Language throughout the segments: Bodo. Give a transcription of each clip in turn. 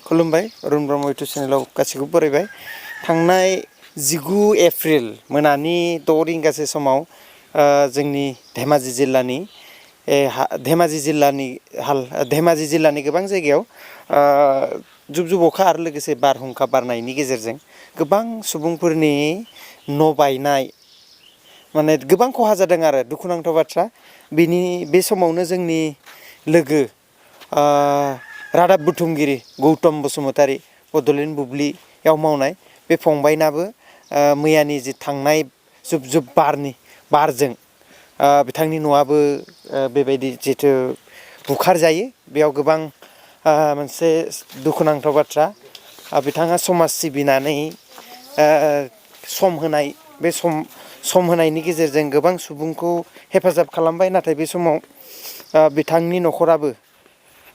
खुलुमबाय अरुण ब्रह्म इउटुब चेनेलाव गासैखौबो बरायबाय थांनाय 19 एप्रिल मोनानि 6 रिंगासो समाव जोंनि धेमाजि जिल्लानि गोबां जायगायाव जुब जुब अखा आरो लोगोसे बारहुंखा बारनायनि गेजेरजों गोबां सुबुंफोरनि न' बायनाय माने गोबां खहा जादों आरो दुखुनांथाव बाथ्रा बे समावनो जोंनि लोगो रादाब बुथुमगिरि गौतम बसुमतारी बड'लेण्ड बुब्लियाव मावनाय बे फंबायनाबो मैयानि जि थांनाय जुब जुब बारजों बिथांनि न'आबो बेबायदि जिथु बुखार जायो बेयाव गोबां मोनसे दुखुनांथाव बाथ्रा बिथाङा समाज सिबिनानै सम होनाय बे सम होनायनि गेजेरजों गोबां सुबुंखौ हेफाजाब खालामबाय नाथाय बे समाव बिथांनि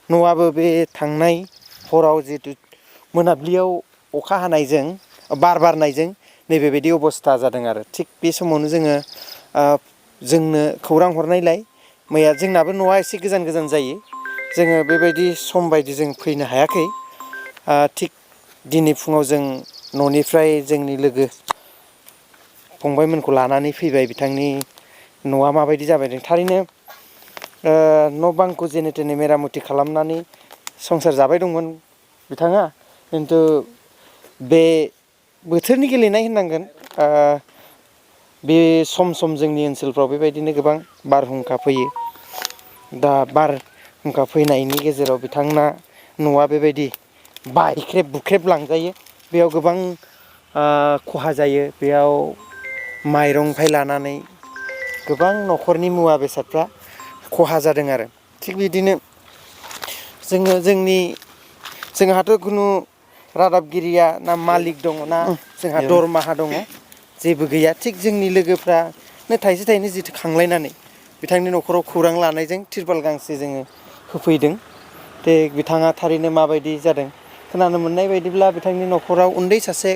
न'आबो बे थांनाय हराव जितु मोनाबिलियाव अखा हानायजों बार बारनायजों नैबेबायदि अबस्था जादों आरो थिग बे समावनो जोंनो खौरां हरनायलाय मैया जोंनाबो न'आ एसे गोजान जायो जोङो बेबायदि सम बायदि जों फैनो हायाखै थिग दिनै फुङाव जों न'निफ्राय जोंनि लोगो फंबायमोनखौ लानानै फैबाय बिथांनि न'आ माबायदि जाबाय थारैनो न' बांखौ जेने थेने मेरामति खालामनानै संसार जाबाय दंमोन बिथाङा खिन्थु बे बोथोरनि गेलेनाय होननांगोन बे सम जोंनि ओनसोलफ्राव बेबायदिनो गोबां बारहुंखा फैयो दा बारहुंखा फैनायनि गेजेराव बिथांना न'आ बेबायदि बायख्रेब बुख्रेब लांजायो बेयाव गोबां खहा जायो बेयाव माइरंनिफ्राय लानानै गोबां न'खरनि मुवा बेसादफ्रा खहा जादों आरो थिग बिदिनो जोंहाथ' खुनु रादाबगिरिया ना मालिक दङ ना जोंहा दरमाहा दङ जेबो गैया थिग जोंनि लोगोफ्रानो थाइसे थाइनै जिथु खांलायनानै बिथांनि न'खराव खौरां लानायजों तिरपाल गांसे जोङो होफैदों बिथाङा थारैनो माबायदि जादों खोनानो मोननाय बायदिब्ला बिथांनि न'खराव उन्दै सासे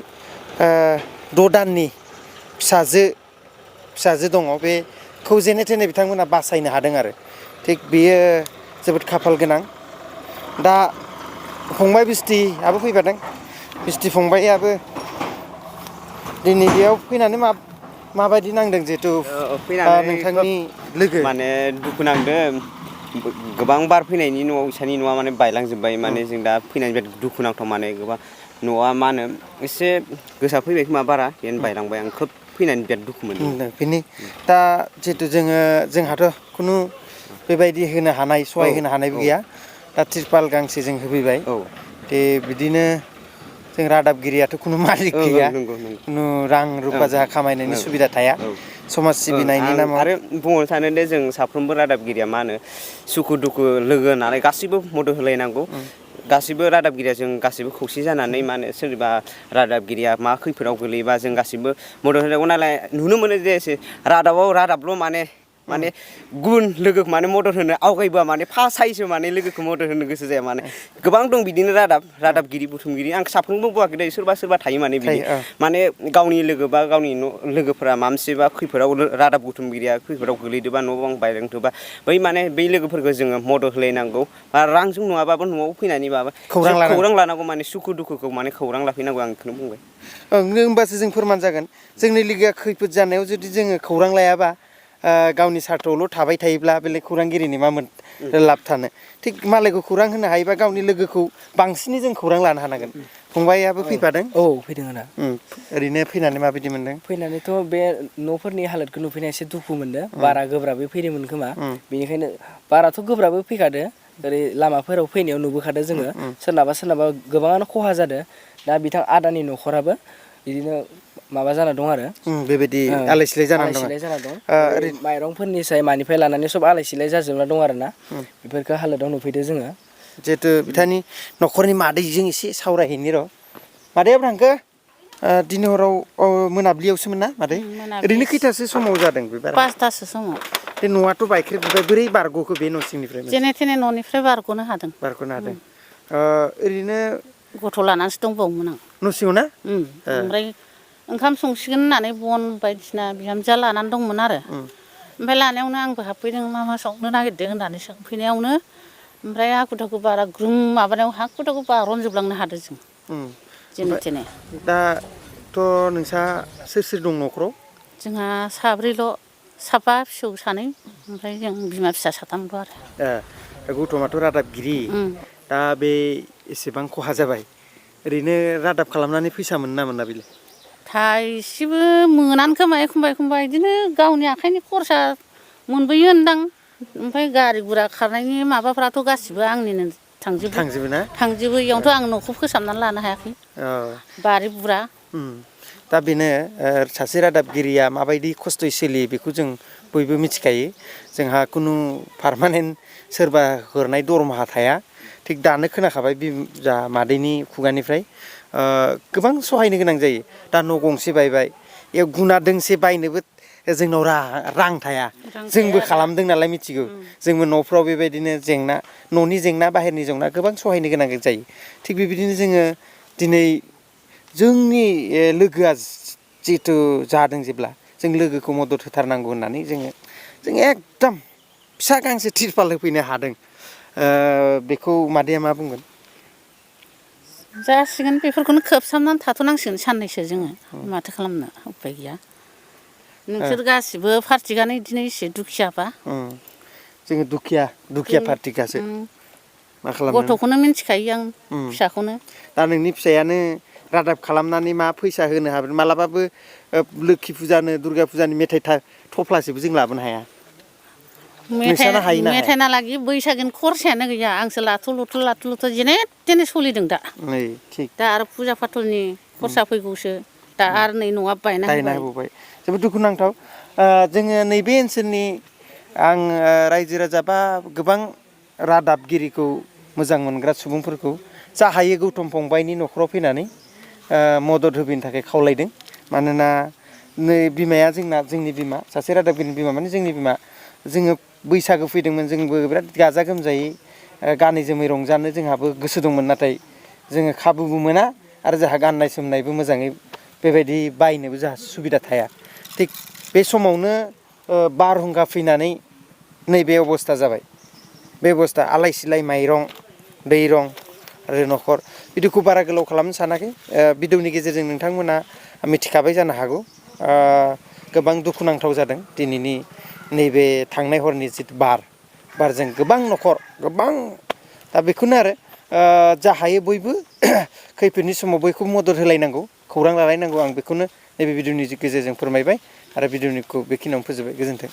6 दाननि फिसाजो दङ बेखौ जेने थेने बिथांमोना बासायनो हादों आरो थिग बेयो जोबोद खाफाल गोनां दा फंबाय बिस्टिआबो फैफादों बिस्टि फंबायाबो दिनै बेयाव फैनानै माबायदि नांदों जिहेथु नोंथांनि लोगो माने दुखु नांदों गोबां बार फैनायनि न'आव इसानि न'आ माने बायलांजोब्बाय माने जों दा फैनानै बिराद दुखुनांथाव माने गोबां न'आ मा होनो एसे गोसा फैबाय खोमा बारा बेनो बायलांबाय आं खोब फैनानै बिराद दुखु मोनदों बेनि दा जिहेतु जोंहाथ' खुनु बेबायदि होनो हानाय सहाय होनो हानायबो गैया दा तिरपाल गांसे जों होफैबाय बिदिनो जों रादाबगिरियाथ' खुनु मालिक गैया नंगौ खुनु रां रुफा जोंहा खामायनायनि सुबिदा थाया समाज सिबिनायनि नामाव आरो बुंनो सानो दे जों साफ्रोमबो रादाबगिरिया मा होनो सुखु दुखु लोगो होननानै गासिबो मदद होलायनांगौ गासिबो रादाबगिरिया जों गासिबो खौसे जानानै मा होनो सोरबा रादाबगिरिया मा खैफोदाव गोलैबा जों गासिबो मदद होनांगौ नालाय नुनो मोनो जे रादाबल' माने गुबुन लोगोखौ माने मदद होनो आवगायबोआ माने फासायसो माने लोगोखौ मदद होनो गोसो जाया माने गोबां दं बिदिनो रादाबगिरि बुथुमगिरि आं साफ्रोमबो बुङाखै दे सोरबा थायो माने बिदि माने गावनि लोगो बा गावनि लोगोफोरा माबा मोनसेबा खैफोदाव रादाब बुथुमगिरिया खैफोदाव गोलैदोंबा न' बां बायलांदोंबा बै लोगोफोरखौ जोङो मदद होलायनांगौ बा रांजों नङाबाबो न'आव फैनानै खौरां लानांगौ माने सुखु दुखुखौ माने खौरां लाफैनांगौ आं बेखौनो बुंबाय होमबासो जों फोरमान जागोन जोंनि लोगोआ खैफोद जानायाव जुदि जोङो खौरां लायाबा गावनि सार्थ'आवल' थाबाय थायोब्ला बेलेग खौरांगिरिनि मा लाब थानो थिग मालायखौ खौरां होनो हायोबा गावनि लोगोखौ बांसिनै जों खौरां लानो हानांगोन फंबायाबो फैफादों फैदों आदा ओरैनो फैनानै माबायदि मोनदों फैनानैथ' बे न'फोरनि हालोदखौ नुफैनाय एसे दुखु मोनदों बारा गोब्राबै फैदोंमोन खोमा बेनिखायनो बाराथ' गोब्राबै फैखादो ओरै लामाफोराव फैनायाव नुबोखादों जोङो सोरनाबा गोबाङानो खहा जादों दा बिथां आदानि न'खराबो बिदिनो माबा जाना दं आरो बेबायदि आलाय सिलाय जाना दं माइरंफोरनिफ्राय मानिफ्राय लानानै सब आलाय सिलाय जाजोबना दं आरो ना बेफोरखौ हालोदाव नुफैदों जोङो जिहेतु बिथांनि न'खरनि मादैजों एसे सावरायहैनि र' मादैया थांखो दिनै हराव मोनाबिलियावसोमोन ना मादै ओरैनो खैथासो समाव जादों बे 5थासो समाव बे न'आथ' बायख्रेबजोब्बाय बोरै बारग'खो बे न' सिंनिफ्राय जेने थेने न'निफ्राय बारग'नो हादों ओरैनो गथ' लानानैसो दंबावोमोन आं न' सिङाव ना ओमफ्राय ओंखाम संसिगोन होननानै बन बायदिसिना बिहामजोआ लानानै दंमोन आरो ओमफ्राय लानायावनो आंबो हाबफैदों मा संनो नागिरदों होननानै सोंफैनायावनो ओमफ्राय हाखु दाखु बारा ग्रुम माबानायाव हाखु दाखु बारनजोबलांनो हादों जों जेने थेने। दाथ' नोंसा सोर दं न'खराव? जोंहा साब्रैल' साबा फिसौ सानै ओमफ्राय जों बिमा फिसा साथामल' आरो। गौतमाथ' रादाबगिरि दा बे एसेबां खहा जाबाय ओरैनो रादाब खालामनानै फैसा मोनो ना मोना बेलाय? थाइसेबो मोनानो खोमा एखमबा बिदिनो गावनि आखाइनि खरसा मोनबोयो होनदां। ओमफ्राय गारि गुरा खारनायनि माबाफ्राथ' गासिबो आंनिनो थांजोबो ना? थांजोबो इयावनोथ' आं न'खौ फोसाबनानै लानो हायाखै बारि बुरा। दा बेनो सासे रादाबगिरिया माबायदि खस्थ'यै सोलियो बेखौ जों बयबो मिथिखायो। जोंहा खुनु पारमानेन्ट सोरबा हरनाय दरमाहा थाया। थिग दानो खोनाखाबाय जा मादैनि खुगानिफ्राय गोबां सहायनो गोनां जायो। दा न' गंसे बायबाय बेयाव गुना दोंसे बायनोबो जोंनाव रां थाया। जोंबो खालामदों नालाय मिथिगौ। जोंबो न'फ्राव बेबायदिनो जेंना न'नि जेंना बाहेरनि जेंना गोबां सहायनो गोनां जायो। थिग बेबायदिनो जोङो दिनै जोंनि लोगोआ जिहेथु जादों जेब्ला जों लोगोखौ मदद होथारनांगौ होननानै जों एकदम फिसा गांसे तिरपाल होफैनो हादों। बेखौ मादैया मा बुंगोन? जासिगोन बेफोरखौनो खोबसाबनानै थाथ'नांसिगोन साननैसो जोङो माथो खालामनो उफाय गैया। नोंसोर गासिबो पार्टिगानो बिदिनो एसे दुखियाबा। जोङो दुखिया पार्टिखासो मा खालामनो। गथ'खौनो मिन्थिखायो आं फिसाखौनो। दा नोंनि फिसायानो रादाब खालामनानै मा फैसा होनो हागोन मालाबाबो लोखि फुजानो दुर्गा फुजानि मेथाइ थफ्लासेबो जों लाबोनो हाया। नोंसाना हायो ना हाया? मेथाइ नालागि बैसागोनि खरसायानो गैया आंसो लाथु लुथु जेने थेने सोलिदों दा। नै थिग दा आरो फुजा फाथलनि खरसा फैगौसो दा आरो नै न'आ बायना होबाय। जोबोद दुखुनांथाव। जोङो नैबे ओनसोलनि आं रायजो राजा बा गोबां रादाबगिरिखौ मोजां मोनग्रा सुबुंफोरखौ जा हायो गौतम फंबाइनि न'खराव फैनानै मदद होफैनो थाखाय खावलायदों। मानोना नै बिमाया जोंनि बिमा सासे रादाबगिरिनि बिमा माने जोंनि बिमा। जोङो बैसागो फैदोंमोन जोंबो बिराद गाजा गोमजायै गानै जोमै रंजानो जोंहाबो गोसो दंमोन। नाथाय जोङो खाबुबो मोना आरो जोंहा गाननाय जोमनायबो मोजाङै बेबायदि बायनोबो जोंहा सुबिदा थाया। थिग बे समावनो बारहुंखा फैनानै नैबे अबस्था जाबाय। बे अबस्था आलाय सिलाय माइरं दैरं आरो न'खर भिडिअखौ बारा गोलाव खालामनो सानाखै। भिडिअनि गेजेरजों नोंथांमोना मिथिखाबाय जानो हागौ। गोबां दुखुनांथाव जादों दिनैनि नैबे थांनाय हरनि जिथु बारजों गोबां न'खर गोबां दा बेखौनो आरो जा हायो बयबो खैफोदनि समाव बयखौबो मदद होलायनांगौ खौरां लालायनांगौ आं बेखौनो नैबे भिडिअनि गेजेरजों फोरमायबाय आरो भिडिअनिखौ बेखिनियावनो फोजोबबाय। गोजोन्थों।